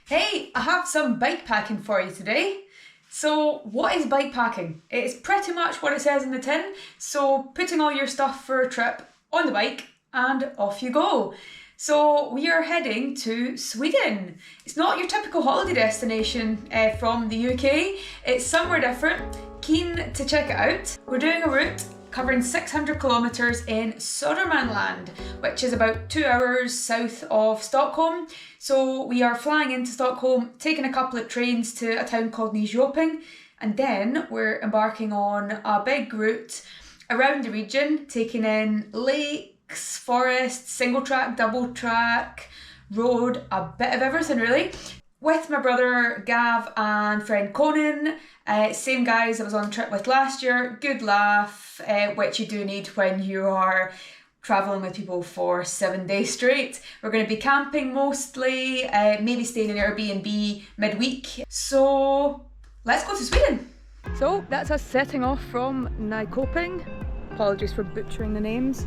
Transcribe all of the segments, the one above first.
Hey, I have some bike packing for you today. So what is bike packing? It's pretty much what it says in the tin. So putting all your stuff for a trip on the bike and off you go. So we are heading to Sweden. It's not your typical holiday destination from the UK. It's somewhere different. Keen to check it out. We're doing a route covering 600 kilometres in Sörmland, which is about 2 hours south of Stockholm. So we are flying into Stockholm, taking a couple of trains to a town called Nyköping, and then we're embarking on a big route around the region, taking in lakes, forests, single track, double track, road, a bit of everything really. With my brother Gav and friend Conan, same guys I was on a trip with last year, good laugh, which you do need when you are travelling with people for 7 days straight. We're going to be camping mostly, maybe staying in Airbnb midweek. So let's go to Sweden. So that's us setting off from Nyköping. Apologies for butchering the names.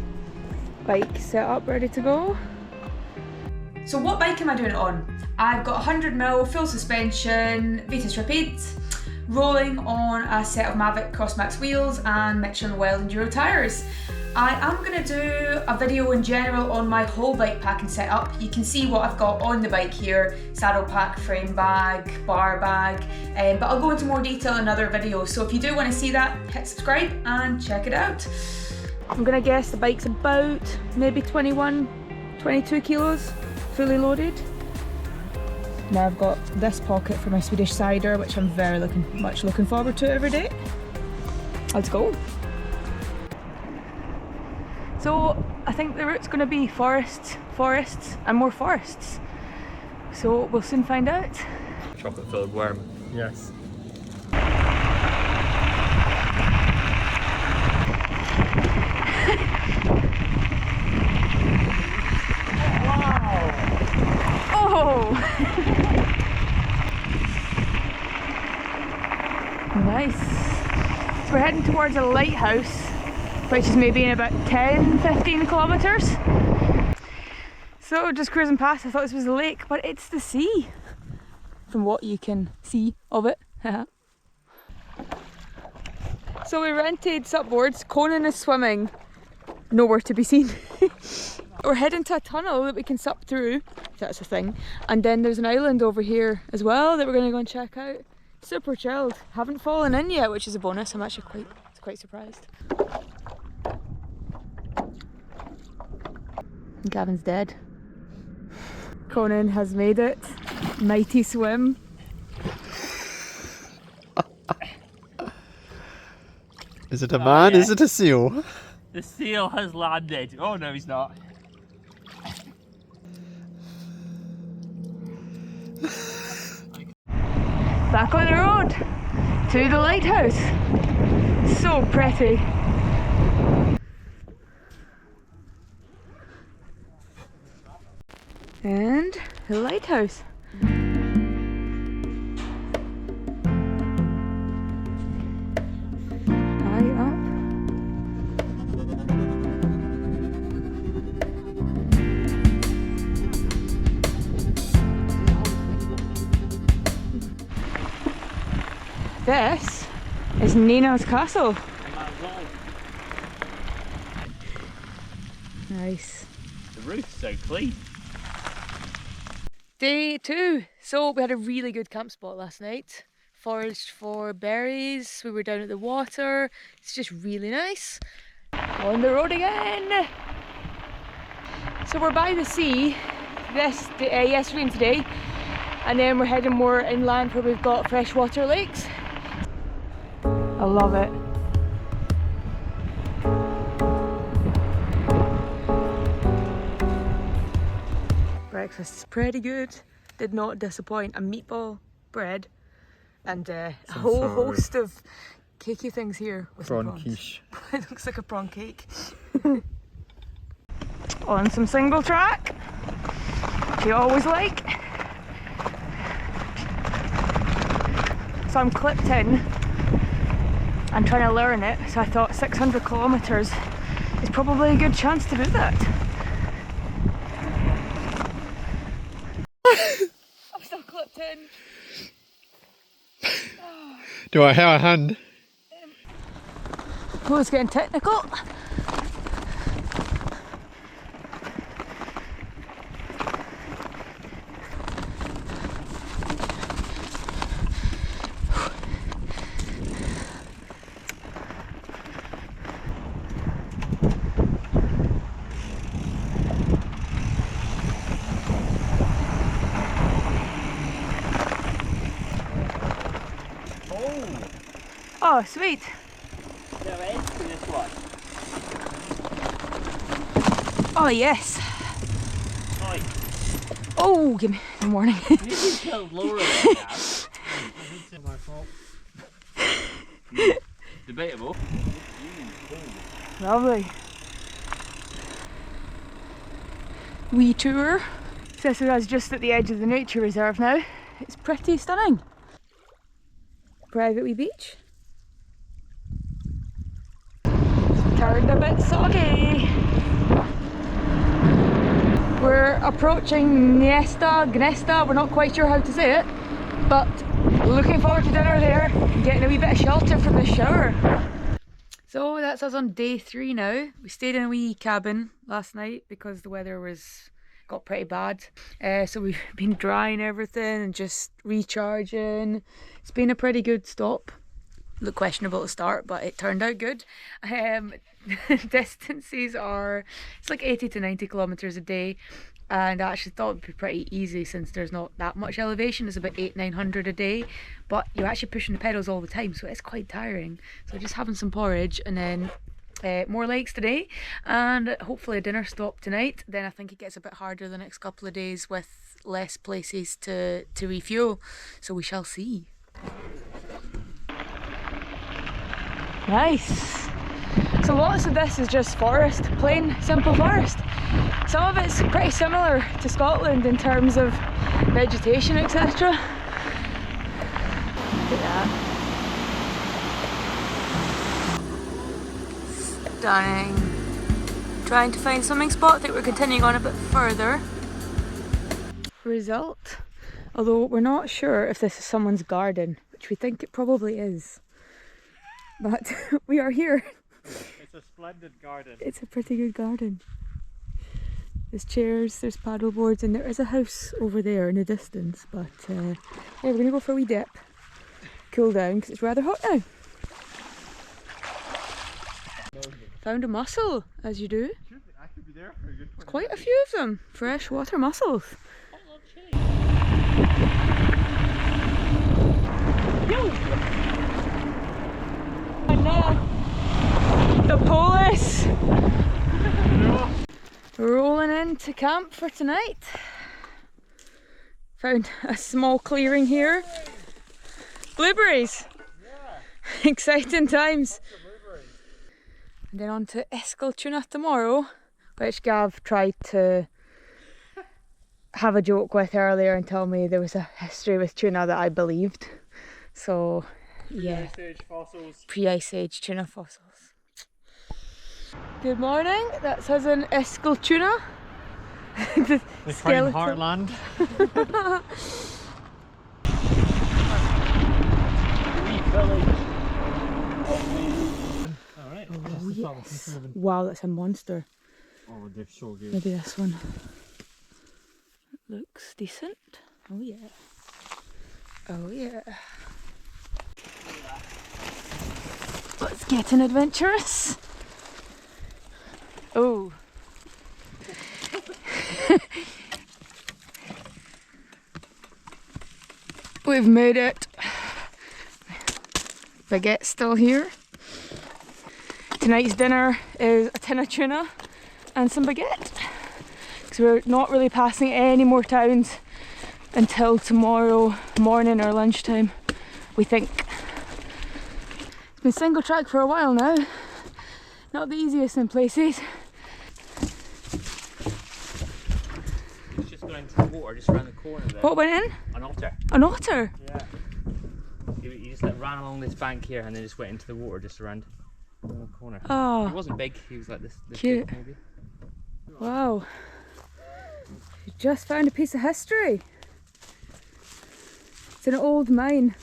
Bike set up, ready to go. So what bike am I doing it on? I've got 100mm full suspension, Vitus Rapid, rolling on a set of Mavic Crossmax wheels and Michelin Well Enduro tyres. I am going to do a video in general on my whole bike packing setup. You can see what I've got on the bike here, saddle pack, frame bag, bar bag, but I'll go into more detail in another video. So if you do want to see that, hit subscribe and check it out. I'm going to guess the bike's about maybe 21, 22 kilos, fully loaded. Now I've got this pocket for my Swedish cider, which I'm very much looking forward to every day. Let's go. So I think the route's going to be forests, and more forests. So we'll soon find out. Chocolate filled worm. Yes. Nice. So we're heading towards a lighthouse, which is maybe in about 10-15 kilometres. So just cruising past, I thought this was a lake, but it's the sea, from what you can see of it. So we rented supboards. Conan is swimming, nowhere to be seen. We're heading to a tunnel that we can sup through, if that's a thing. And then there's an island over here as well that we're going to go and check out. Super chilled. Haven't fallen in yet, which is a bonus. I'm actually quite surprised. Gavin's dead. Conan has made it. Mighty swim. Is it a man? Yeah. Is it a seal? The seal has landed. Oh no, he's not. Back on the road to the lighthouse. So pretty. And the lighthouse. Eye up. This is Nina's castle. Nice. The roof's so clean. Day 2. So we had a really good camp spot last night. Foraged for berries, we were down at the water. It's just really nice. On the road again. So we're by the sea yesterday and today. And then we're heading more inland where we've got freshwater lakes. I love it. Breakfast is pretty good. Did not disappoint. A meatball, bread, and a whole host of cakey things here with Prawn prawns. quiche. It looks like a prawn cake. On some single track, which you always like. So I'm clipped in and trying to learn it, so I thought 600 kilometres is probably a good chance to do that. I'm still clipped. button. Do I have a hand? Oh, it's getting technical. Oh, sweet. Oh, yes. Oh, give me a warning. Debatable. Lovely. Wee tour. This is us just at the edge of the nature reserve now. It's pretty stunning. Private wee beach. Turned a bit soggy. We're approaching Gnesta, we're not quite sure how to say it, but looking forward to dinner there, getting a wee bit of shelter from the shower. So that's us on day 3 now. We stayed in a wee cabin last night because the weather got pretty bad. So we've been drying everything and just recharging. It's been a pretty good stop. Looked questionable to start, but it turned out good. Distances it's like 80 to 90 kilometers a day, and I actually thought it would be pretty easy since there's not that much elevation. It's about 800-900 a day, but you're actually pushing the pedals all the time, so it's quite tiring. So just having some porridge and then more lakes today, and hopefully a dinner stop tonight. Then I think it gets a bit harder the next couple of days with less places to refuel, so we shall see. Nice. So lots of this is just forest, plain simple forest. Some of it's pretty similar to Scotland in terms of vegetation, etc. Look at that. Stunning. Trying to find swimming spot. I think we're continuing on a bit further. Result. Although we're not sure if this is someone's garden, which we think it probably is. But we are here. It's a splendid garden. It's a pretty good garden. There's chairs, there's paddle boards, and there is a house over there in the distance. But yeah, we're going to go for a wee dip, cool down, because it's rather hot now. Found a mussel, as you do. I could be there for a good 20 There's quite a few of them, freshwater mussels. And the police rolling into camp for tonight. Found a small clearing here. Blueberries! Yeah. Exciting times. And then on to Singletrack tomorrow, which Gav tried to have a joke with earlier and tell me there was a history with tuna that I believed. So yeah, Pre-Ice Age fossils. Pre-Ice Age tuna fossils. Good morning, that's us in Singletrack. The Crime Heartland. Alright. Oh yes. Wow, that's a monster. Oh, they're so good. Maybe this one. Looks decent. Oh yeah. Oh yeah. Let's get an adventurous. Oh. We've made it. Baguette's still here. Tonight's dinner is a tin of tuna and some baguette. Because we're not really passing any more towns until tomorrow morning or lunchtime, we think. It's been Singletrack for a while now. Not the easiest in places. It's just going into the water just around the corner there. What went in? An otter. An otter? Yeah. He just like ran along this bank here and then just went into the water just around the corner. Oh. He wasn't big, he was like this Cute. big maybe. Wow. You just found a piece of history. It's an old mine.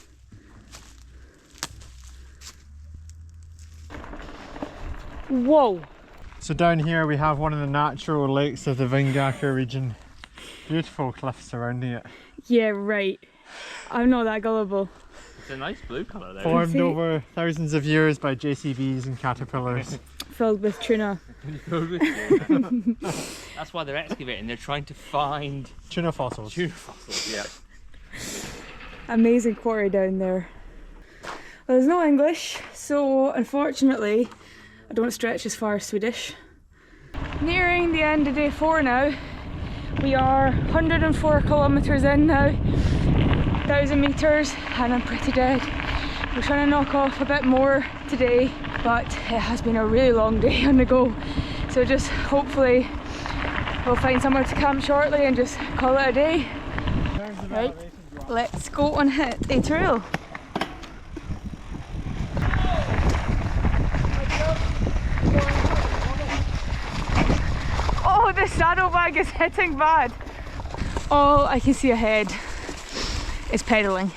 Whoa! So down here we have one of the natural lakes of the Vingacker region. Beautiful cliffs surrounding it. Yeah, right. I'm not that gullible. It's a nice blue colour there. Formed over thousands of years by JCBs and caterpillars. Filled with tuna. That's why they're excavating. They're trying to find Tuna fossils. tuna fossils. Yeah. Amazing quarry down there. Well, there's no English, so unfortunately I don't stretch as far as Swedish. Nearing the end of day 4 now. We are 104 kilometres in now, 1,000 metres, and I'm pretty dead. We're trying to knock off a bit more today, but it has been a really long day on the go. So just hopefully we'll find somewhere to camp shortly and just call it a day. Right, let's go and hit a trail. Oh, the saddlebag is hitting bad. All I can see ahead is pedalling.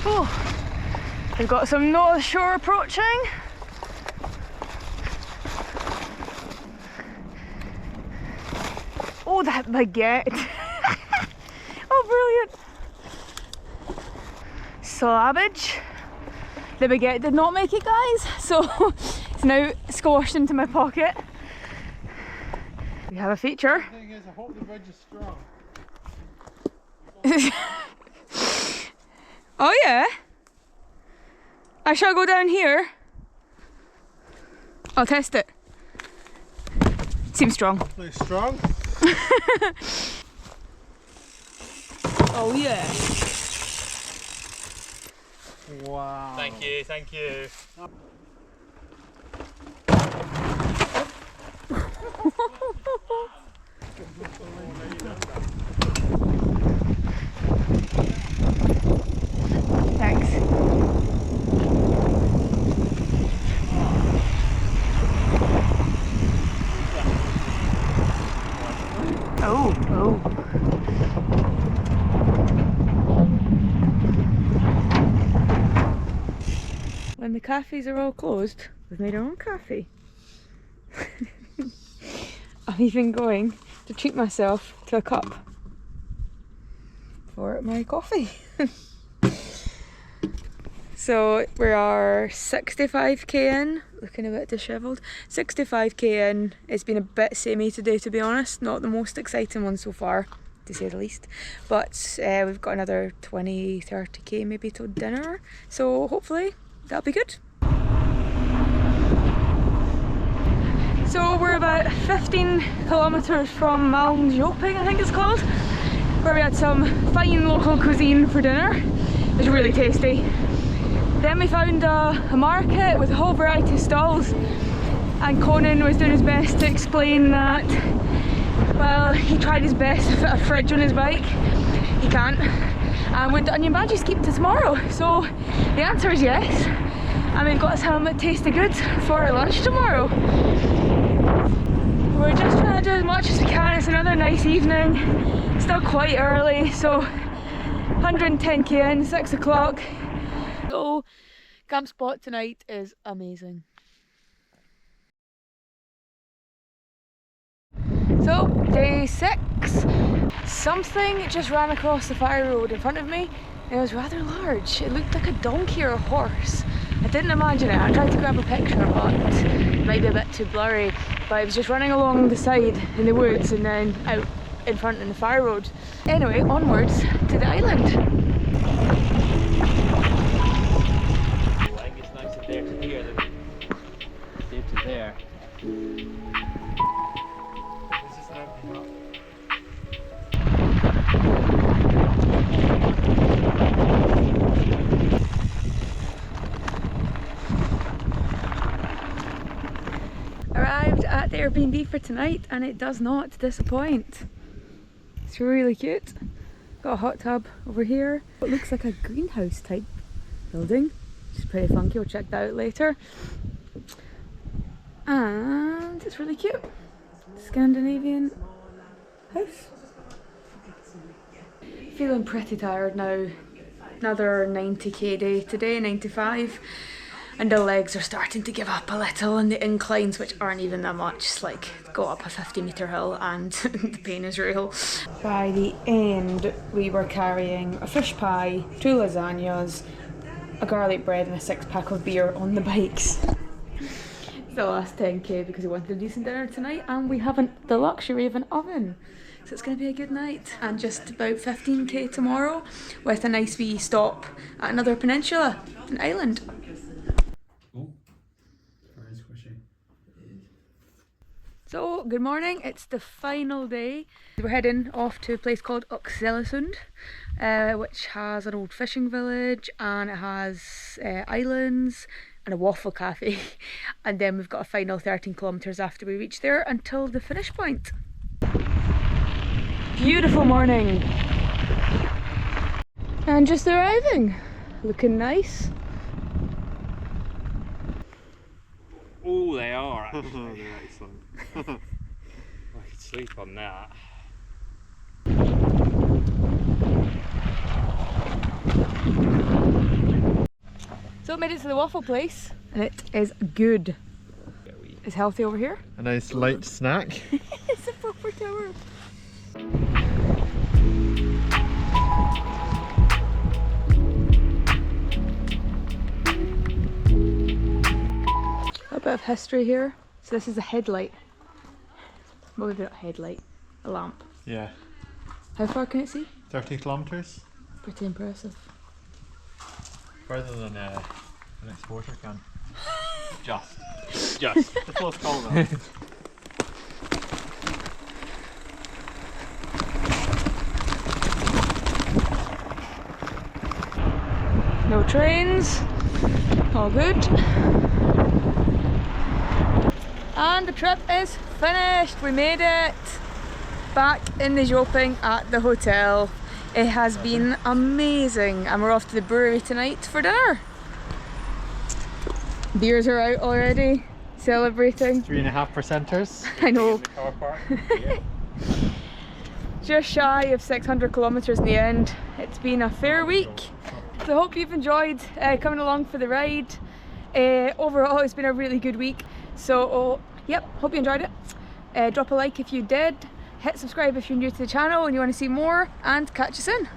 Oh, we've got some North Shore approaching. Oh, that baguette. Oh, brilliant. Slabbage. The baguette did not make it, guys, so it's now squashed into my pocket. We have a feature. The thing is, I hope the bridge is strong. Oh yeah? I shall go down here. I'll test it. Seems strong. Hopefully it's strong. Oh yeah. Wow. Thank you, thank you. Thanks. Oh. When the cafes are all closed, we've made our own cafe. I'm even going to treat myself to a cup for my coffee. So we are 65k in, looking a bit dishevelled. 65k in. It's been a bit samey today, to be honest. Not the most exciting one so far, to say the least. But we've got another 20-30k maybe till dinner. So hopefully that'll be good. So we're about 15 kilometres from Malmsjöping, I think it's called, where we had some fine local cuisine for dinner. It was really tasty. Then we found a market with a whole variety of stalls, and Conan was doing his best to explain that, well, he tried his best to fit a fridge on his bike. He can't. And would the onion bhajis keep to tomorrow? So the answer is yes. And we've got some tasty goods for our lunch tomorrow. We're just trying to do as much as we can. It's another nice evening. Still quite early, so 110k in, 6 o'clock. So camp spot tonight is amazing. So day 6. Something just ran across the fire road in front of me. It was rather large. It looked like a donkey or a horse. I didn't imagine it. I tried to grab a picture, but it might be a bit too blurry. But it was just running along the side in the woods and then out in front in the fire road. Anyway, onwards to the island. I think it's nicer there to here than there to there. This is an empty hut. Arrived at the Airbnb for tonight and it does not disappoint. It's really cute. Got a hot tub over here. It looks like a greenhouse type building, which is pretty funky. We'll check that out later. And it's really cute. Scandinavian house. Feeling pretty tired now. Another 90k day today, 95. And the legs are starting to give up a little, and the inclines, which aren't even that much, it's like go up a 50-metre hill and the pain is real. By the end, we were carrying a fish pie, 2 lasagnas, a garlic bread and a 6-pack of beer on the bikes. It's the last 10k because we wanted a decent dinner tonight, and we haven't the luxury of an oven. So it's going to be a good night. And just about 15k tomorrow with a nice wee stop at another peninsula, an island. So, good morning, it's the final day. We're heading off to a place called Oxelösund, which has an old fishing village, and it has islands and a waffle cafe. And then we've got a final 13 kilometres after we reach there until the finish point. Beautiful morning! And just arriving, looking nice. Oh, they are actually. They're excellent. I could sleep on that. So made it to the waffle place, and it is good. It's healthy over here. A nice light snack. It's a proper tower. A bit of history here. So this is a headlight. Well, maybe not a headlight, a lamp. Yeah. How far can it see? 30 kilometres. Pretty impressive. Further than an exporter can. Just. Just. It's a close call though. No trains. All good. And the trip is finished. We made it back in the Joping at the hotel. It has been amazing, and we're off to the brewery tonight for dinner. Beers are out already, celebrating. 3.5%ers. I know. In the car park. Yeah. Just shy of 600 kilometres in the end. It's been a fair week. So I hope you've enjoyed coming along for the ride. Overall, it's been a really good week. So, yep, hope you enjoyed it. Drop a like if you did. Hit subscribe if you're new to the channel and you want to see more, and catch you soon.